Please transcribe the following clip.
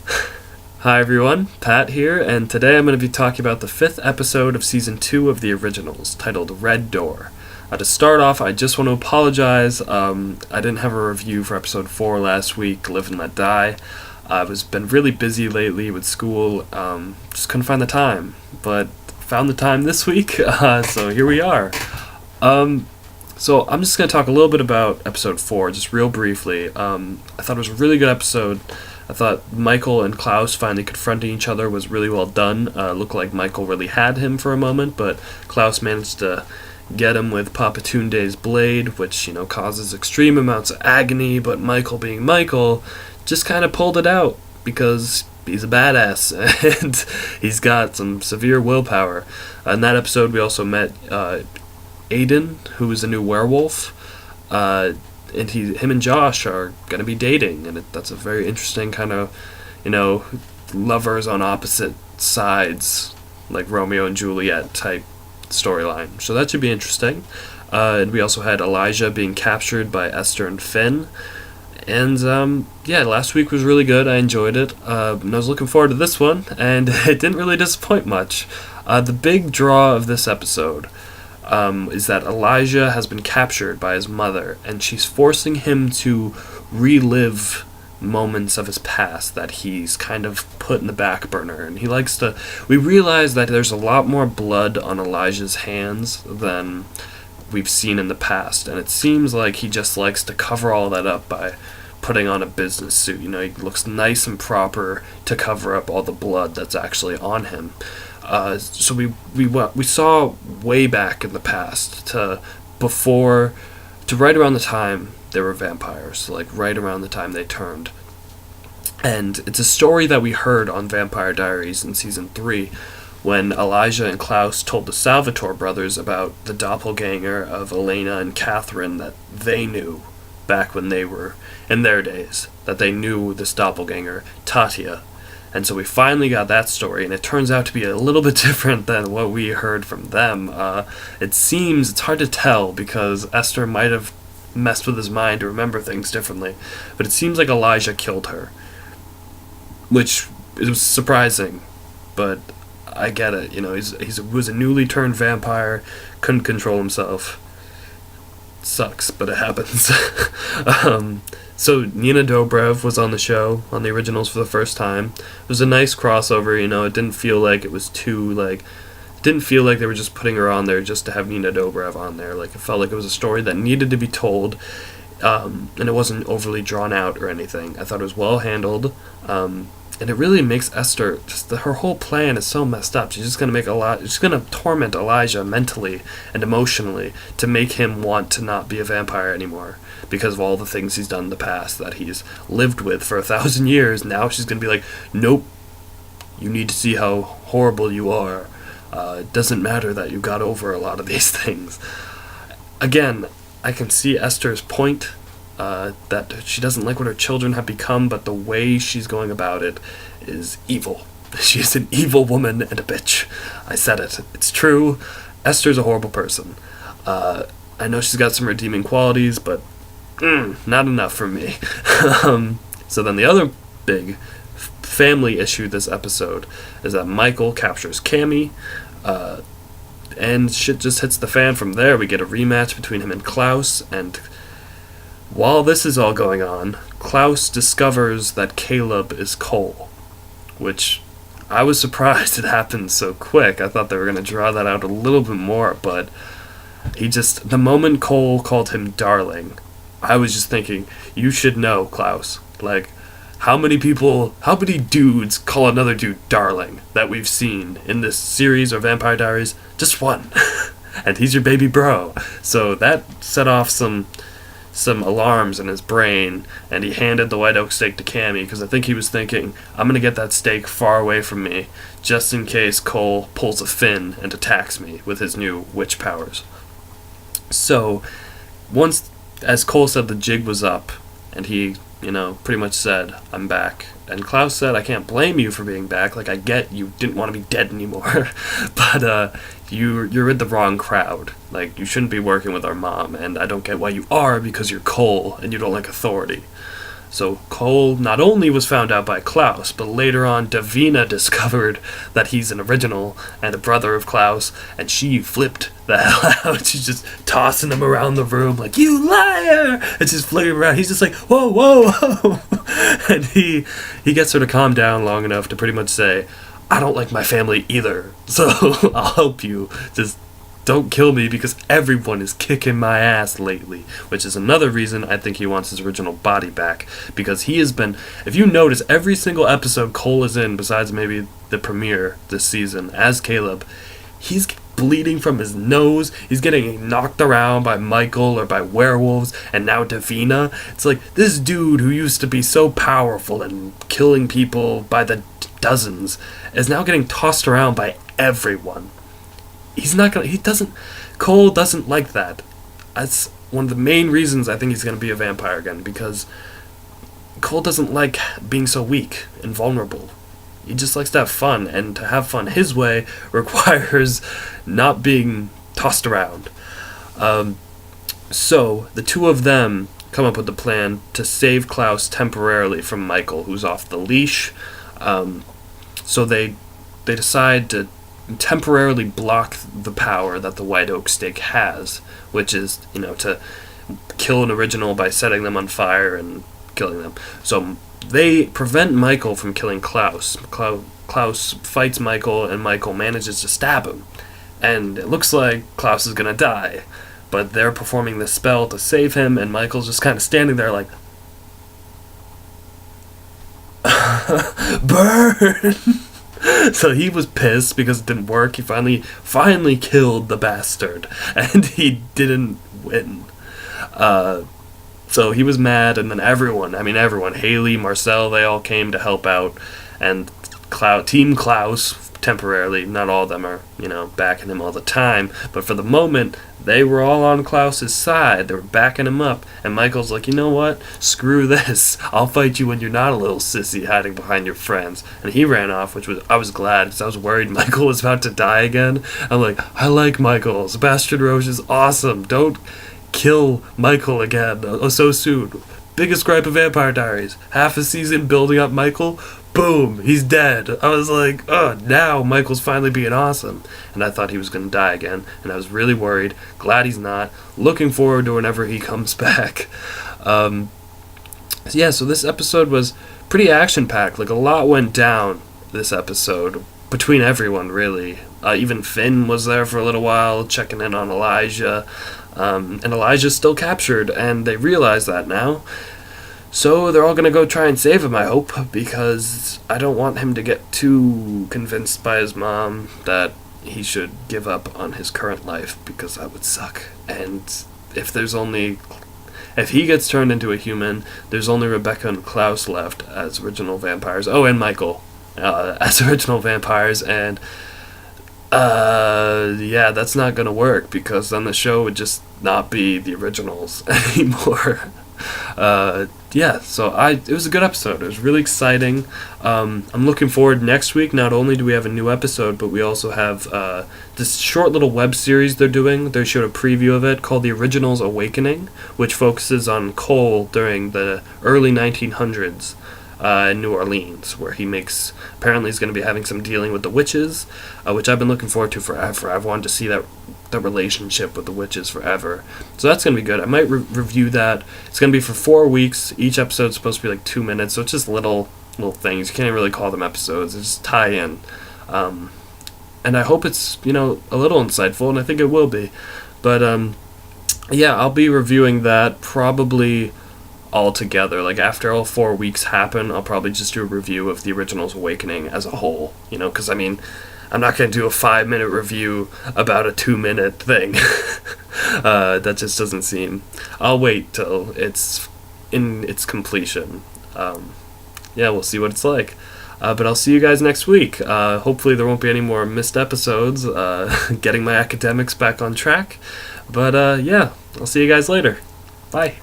Hi everyone, Pat here, and today I'm going to be talking about the 5th episode of Season 2 of The Originals, titled Red Door. To start off, I just want to apologize. I didn't have a review for Episode 4 last week, Live and Let Die. I've been really busy lately with school, just couldn't find the time, but found the time this week, so here we are. So I'm just going to talk a little bit about Episode 4, just real briefly. I thought it was a really good episode. I thought Michael and Klaus finally confronting each other was really well done. Looked like Michael really had him for a moment, but Klaus managed to get him with Papa Tunde's blade, which, causes extreme amounts of agony, but Michael being Michael, just kind of pulled it out, because he's a badass, and he's got some severe willpower. In that episode, we also met Aiden, who is a new werewolf, and him and Josh are going to be dating, and that's a very interesting kind of, lovers on opposite sides, like Romeo and Juliet type storyline. So that should be interesting. And we also had Elijah being captured by Esther and Finn. And, last week was really good. I enjoyed it. And I was looking forward to this one, and it didn't really disappoint much. The big draw of this episode is that Elijah has been captured by his mother, and she's forcing him to relive moments of his past that he's kind of put in the back burner. And we realize that there's a lot more blood on Elijah's hands than we've seen in the past, and it seems like he just likes to cover all that up by putting on a business suit. He looks nice and proper to cover up all the blood that's actually on him. So we saw way back in the past to right around the time they were vampires, like right around the time they turned. And it's a story that we heard on Vampire Diaries in Season 3, when Elijah and Klaus told the Salvatore brothers about the doppelganger of Elena and Catherine that they knew back when they were in their days, that they knew this doppelganger, Tatia. And so we finally got that story, and it turns out to be a little bit different than what we heard from them. It's hard to tell, because Esther might have messed with his mind to remember things differently, but it seems like Elijah killed her, which is surprising, but I get it. He was a newly turned vampire, couldn't control himself. Sucks, but it happens. So Nina Dobrev was on the show, on the Originals for the first time. It was a nice crossover, it didn't feel like it was it didn't feel like they were just putting her on there just to have Nina Dobrev on there. It felt like it was a story that needed to be told, and it wasn't overly drawn out or anything. I thought it was well handled, and it really makes Esther, her whole plan is so messed up. She's just going to torment Elijah mentally and emotionally to make him want to not be a vampire anymore, because of all the things he's done in the past that he's lived with for 1,000 years. Now she's going to be like, nope, you need to see how horrible you are. It doesn't matter that you got over a lot of these things. Again, I can see Esther's point, that she doesn't like what her children have become, but the way she's going about it is evil. She's an evil woman and a bitch. I said it. It's true. Esther's a horrible person. I know she's got some redeeming qualities, but not enough for me. So then the other big family issue this episode is that Michael captures Cammy, and shit just hits the fan from there. We get a rematch between him and Klaus, and while this is all going on, Klaus discovers that Caleb is Cole, which I was surprised it happened so quick. I thought they were going to draw that out a little bit more, but the moment Cole called him darling, I was just thinking, you should know, Klaus. How many dudes call another dude darling that we've seen in this series or Vampire Diaries? Just one. And he's your baby bro. So that set off some alarms in his brain, and he handed the white oak steak to Cammy, because I think he was thinking, I'm going to get that steak far away from me, just in case Cole pulls a Finn and attacks me with his new witch powers. So, once, as Cole said, the jig was up, and he, pretty much said, I'm back. And Klaus said, I can't blame you for being back. I get you didn't want to be dead anymore, but you're in the wrong crowd. You shouldn't be working with our mom, and I don't get why you are, because you're Cole and you don't like authority. So Cole not only was found out by Klaus, but later on Davina discovered that he's an original and a brother of Klaus, and she flipped the hell out. She's just tossing him around the room like, "You liar!" And she's flipping around. He's just like, "Whoa, whoa, whoa!" And he gets her to calm down long enough to pretty much say, "I don't like my family either, so I'll help you. Just don't kill me because everyone is kicking my ass lately," which is another reason I think he wants his original body back, because he has been, if you notice, every single episode Cole is in, besides maybe the premiere this season, as Caleb, he's bleeding from his nose, he's getting knocked around by Michael or by werewolves, and now Davina. It's like, this dude who used to be so powerful and killing people by the dozens is now getting tossed around by everyone. Cole doesn't like that. That's one of the main reasons I think he's going to be a vampire again, because Cole doesn't like being so weak and vulnerable. He just likes to have fun, and to have fun his way requires not being tossed around. So the two of them come up with the plan to save Klaus temporarily from Michael, who's off the leash. So they decide to temporarily block the power that the White Oak Stake has, which is, to kill an original by setting them on fire and killing them. So they prevent Michael from killing Klaus. Klaus fights Michael, and Michael manages to stab him. And it looks like Klaus is gonna die, but they're performing this spell to save him, and Michael's just kind of standing there like, burn! So he was pissed because it didn't work. He finally killed the bastard, and he didn't win. So he was mad, and then everyone, Haley, Marcel, they all came to help out, and Team Klaus, temporarily, not all of them are, backing him all the time, but for the moment, they were all on Klaus's side. They were backing him up, and Michael's like, you know what? Screw this. I'll fight you when you're not a little sissy hiding behind your friends. And he ran off, I was glad, because I was worried Michael was about to die again. I'm like, I like Michael. Sebastian Roche is awesome. Don't kill Michael again so soon. Biggest gripe of Vampire Diaries. Half a season building up Michael, boom, he's dead. I was like, oh, now Michael's finally being awesome. And I thought he was going to die again, and I was really worried. Glad he's not. Looking forward to whenever he comes back. So this episode was pretty action-packed. Like, a lot went down this episode, between everyone, really. Even Finn was there for a little while, checking in on Elijah. And Elijah's still captured, and they realize that now. So they're all going to go try and save him, I hope, because I don't want him to get too convinced by his mom that he should give up on his current life, because that would suck. And if he gets turned into a human, there's only Rebecca and Klaus left as original vampires. Oh, and Michael as original vampires, and that's not gonna work, because then the show would just not be the originals anymore. So it was a good episode. It was really exciting. I'm looking forward next week. Not only do we have a new episode, but we also have this short little web series they're doing. They showed a preview of it called The Originals Awakening, which focuses on Cole during the early 1900s. In New Orleans, where apparently he's going to be having some dealing with the witches, which I've been looking forward to forever. I've wanted to see the relationship with the witches forever. So that's going to be good. I might review that. It's going to be for 4 weeks. Each episode's supposed to be like 2 minutes, so it's just little things. You can't really call them episodes. It's just tie in. And I hope it's, a little insightful, and I think it will be. But, I'll be reviewing that probably all together. Like, after all 4 weeks happen, I'll probably just do a review of The Originals Awakening as a whole, because I'm not going to do a 5-minute review about a 2-minute thing. That just doesn't seem. I'll wait till it's in its completion. We'll see what it's like. But I'll see you guys next week. Hopefully there won't be any more missed episodes, getting my academics back on track. But I'll see you guys later. Bye.